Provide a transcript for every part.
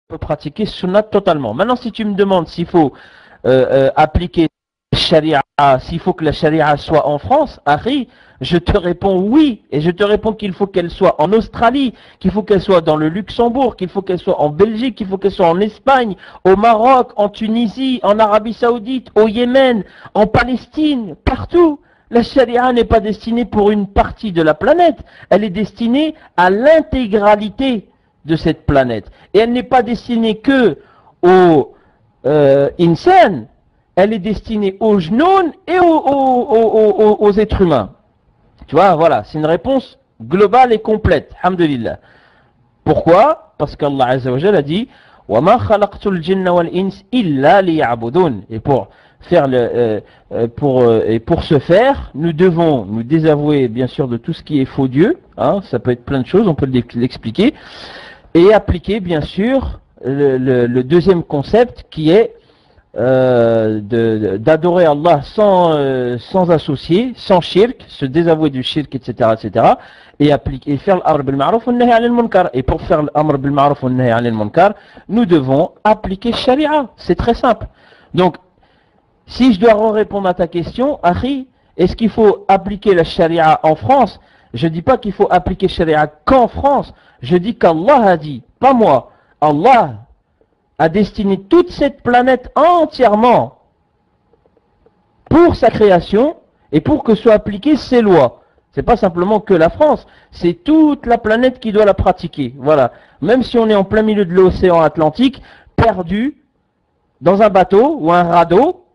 peut pratiquer sunnah totalement. Maintenant, si tu me demandes s'il faut appliquer Sharia, s'il faut que la Sharia soit en France, Harry, je te réponds oui, et je te réponds qu'il faut qu'elle soit en Australie, qu'il faut qu'elle soit dans le Luxembourg, qu'il faut qu'elle soit en Belgique, qu'il faut qu'elle soit en Espagne, au Maroc, en Tunisie, en Arabie Saoudite, au Yémen, en Palestine, partout. La Sharia n'est pas destinée pour une partie de la planète, elle est destinée à l'intégralité de cette planète. Et elle n'est pas destinée que aux insan, elle est destinée aux genoux et aux êtres humains. Tu vois, voilà, c'est une réponse globale et complète. Alhamdulillah. Pourquoi? Parce qu'Allah Azza wa Jalla a dit وَمَا خَلَقْتُ الْجِنَّ وَالْإِنسِ إِلَّا لِيَعْبُدُونَ. Et pour ce faire, nous devons nous désavouer bien sûr de tout ce qui est faux Dieu. Hein, ça peut être plein de choses, on peut l'expliquer. Et appliquer bien sûr le deuxième concept qui est d'adorer Allah sans associer, sans shirk, se désavouer du shirk, etc., etc., et faire l'amr bil ma'ruf wa nahy 'anil munkar. Et pour faire l'amr bil ma'ruf wa nahy 'anil munkar, nous devons appliquer Sharia. C'est très simple. Donc, si je dois répondre à ta question, Akhi, est-ce qu'il faut appliquer la Sharia en France? Je ne dis pas qu'il faut appliquer Sharia qu'en France. Je dis qu'Allah a dit, pas moi. Allah a destiné toute cette planète entièrement pour sa création et pour que soient appliquées ses lois. C'est pas simplement que la France, c'est toute la planète qui doit la pratiquer. Voilà. Même si on est en plein milieu de l'océan Atlantique, perdu dans un bateau ou un radeau,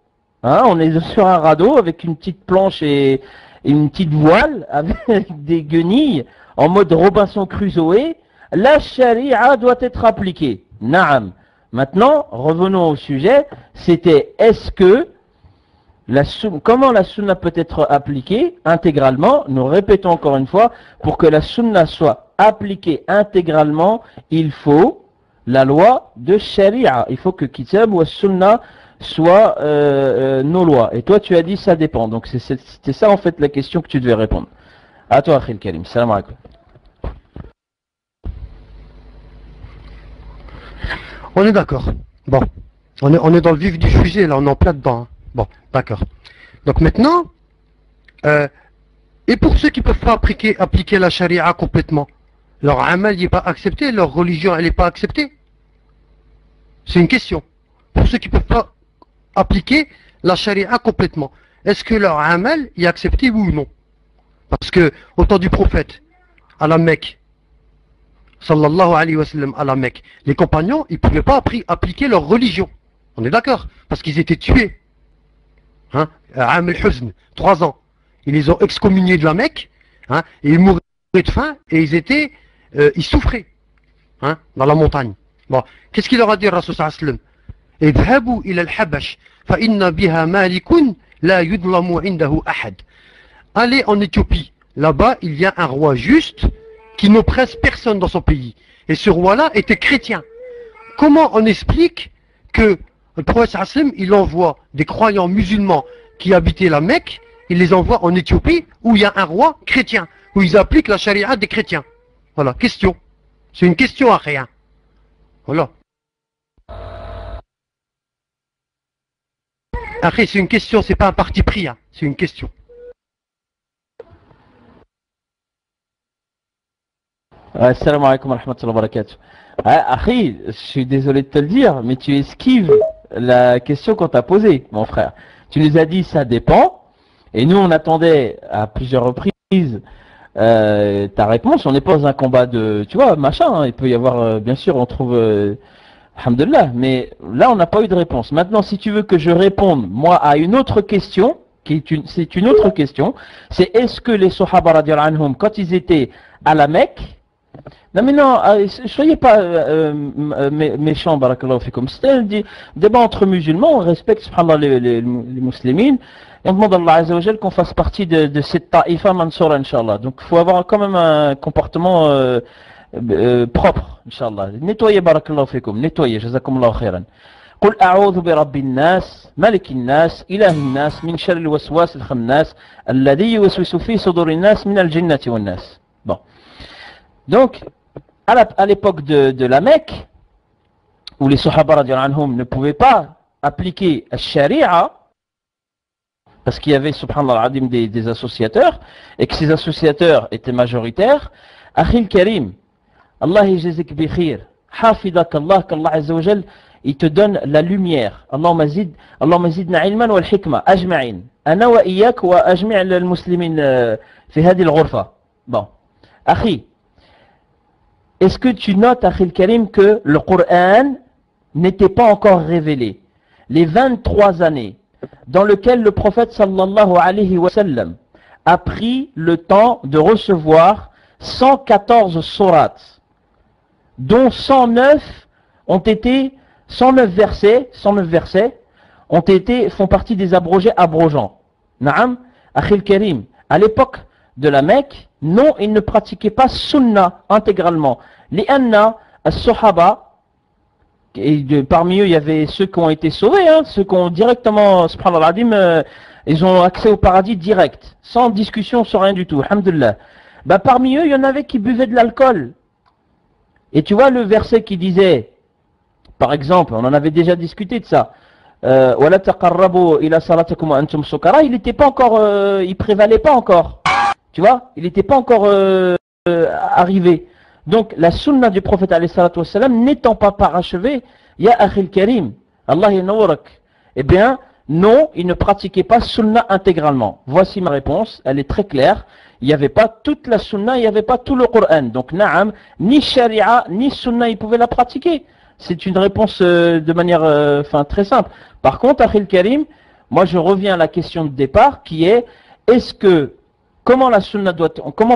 hein, on est sur un radeau avec une petite planche et une petite voile avec des guenilles en mode Robinson Crusoe, la charia doit être appliquée. Naam. Maintenant, revenons au sujet, c'était est-ce que comment la sunna peut être appliquée intégralement? Nous répétons encore une fois, pour que la sunna soit appliquée intégralement, il faut la loi de sharia. Il faut que kitab ou sunna soient nos lois. Et toi tu as dit ça dépend. Donc c'était ça en fait la question que tu devais répondre. À toi Akhil Karim. Salam alaikum. On est d'accord. Bon, on est dans le vif du sujet, là, on est en plein dedans. Hein. Bon, d'accord. Donc maintenant, et pour ceux qui ne peuvent pas appliquer la charia complètement, leur amal n'est pas accepté, leur religion elle n'est pas acceptée. C'est une question. Pour ceux qui ne peuvent pas appliquer la charia complètement, est-ce que leur amal est accepté oui ou non? Parce que au temps du prophète, à la Mecque, sallallahu alayhi wa sallam, à la Mecque, les compagnons, ils ne pouvaient pas appliquer leur religion. On est d'accord? Parce qu'ils étaient tués. Hein? Am al-Huzn, 3 ans. Ils les ont excommuniés de la Mecque, hein? Et ils mouraient de faim, et ils souffraient, hein? Dans la montagne. Bon, qu'est-ce qu'il leur a dit, Rasul sallallahu alayhi wa sallam? Idhabu ila al-Habash, fa inna biha malikun la yudlamu indahu ahad. Allez en Éthiopie. Là-bas, il y a un roi juste qui n'oppresse personne dans son pays. Et ce roi-là était chrétien. Comment on explique que le prophète sallam, il envoie des croyants musulmans qui habitaient la Mecque, il les envoie en Éthiopie où il y a un roi chrétien, où ils appliquent la charia des chrétiens? Voilà, question. C'est une question à rien. Voilà. Après, c'est une question, c'est pas un parti pris, hein. C'est une question. Assalamu alaikum wa rahmatullahi wa barakatuh. Akhi, je suis désolé de te le dire, mais tu esquives la question qu'on t'a posée, mon frère. Tu nous as dit ça dépend, et nous on attendait à plusieurs reprises ta réponse. On n'est pas dans un combat de, tu vois, machin, hein. Il peut y avoir, bien sûr, on trouve, alhamdulillah, mais là on n'a pas eu de réponse. Maintenant, si tu veux que je réponde, moi, à une autre question, c'est une autre question, c'est est-ce que les Sahaba radiyallahu anhum, quand ils étaient à la Mecque, non mais non, soyez pas méchants, barakallahu fikum. C'est un débat entre musulmans, on respecte subhanallah les musulmans, et on demande à Allah Azza wa Jal qu'on fasse partie de cette ta'ifa mansoura, Inch'Allah. Donc il faut avoir quand même un comportement propre, Inch'Allah. Nettoyez, barakallahu fikum, nettoyez, jazakumullahu khairan. قل أعوذ برب الناس ملك الناس إله الناس من شر الوسواس الخناس الذي يوسوس في صدور الناس من الجنة والناس. Bon. Donc, à l'époque de la Mecque, où les Sahaba radiallahu anhum ne pouvaient pas appliquer la sharia, parce qu'il y avait, subhanallah al-adim, des associateurs, et que ces associateurs étaient majoritaires, Akhil Karim, Allah yajzik bi khir, hafidak Allah, qu'Allah azza wa jal, il te donne la lumière. Allahumma zidna ilman wal hikma, ajma'in. Ana wa iyak wa ajmi' al-muslimin fi hadi al-ghurfa. Bon. Akhi, est-ce que tu notes, Akhil Karim, que le Coran n'était pas encore révélé? Les 23 années dans lesquelles le prophète sallallahu alayhi wa sallam a pris le temps de recevoir 114 sourates, dont 109 versets font partie des abrogés abrogeants. Naam, Akhil Karim, à l'époque de la Mecque, non, ils ne pratiquaient pas sunna intégralement. Les anna, as-sahaba, et parmi eux il y avait ceux qui ont été sauvés, hein, ceux qui ont directement, subhanallah al-adim, ils ont accès au paradis direct, sans discussion, sans rien du tout, alhamdulillah. Bah, parmi eux il y en avait qui buvaient de l'alcool. Et tu vois le verset qui disait, par exemple, on en avait déjà discuté de ça, وَلَا تَقَرَّبُوا إِلَى صَلَاتِكُمْ وَأَنْتُمْ سُكَرَى, il n'était pas encore, il prévalait pas encore. Tu vois, il n'était pas encore arrivé. Donc la sunna du prophète alayhi salatu wassalam n'étant pas parachevée, ya akhil karim, Allah yanawrak, eh bien non, il ne pratiquait pas sunna intégralement. Voici ma réponse, elle est très claire. Il n'y avait pas toute la sunna, il n'y avait pas tout le Coran. Donc na'am, ni sharia, ni sunna, il pouvait la pratiquer. C'est une réponse de manière très simple. Par contre, akhil karim, moi je reviens à la question de départ qui est, est-ce que comment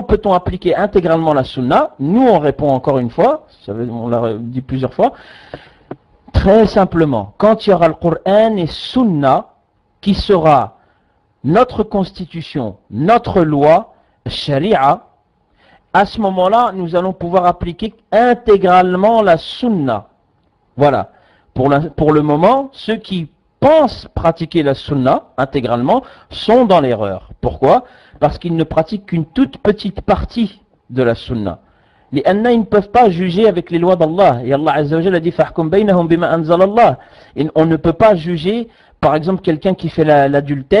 peut-on appliquer intégralement la sunna? Nous, on répond encore une fois, on l'a dit plusieurs fois, très simplement, quand il y aura le Coran et sunna, qui sera notre constitution, notre loi, sharia, à ce moment-là, nous allons pouvoir appliquer intégralement la sunna. Voilà. Pour le moment, ceux qui pensent pratiquer la sunna intégralement sont dans l'erreur. Pourquoi? Parce qu'ils ne pratiquent qu'une toute petite partie de la sunna. Les anna, ils ne peuvent pas juger avec les lois d'Allah. Et Allah Azza wa Jalla a dit fahkum baynahum bima anzala Allah. On ne peut pas juger, par exemple, quelqu'un qui fait l'adultère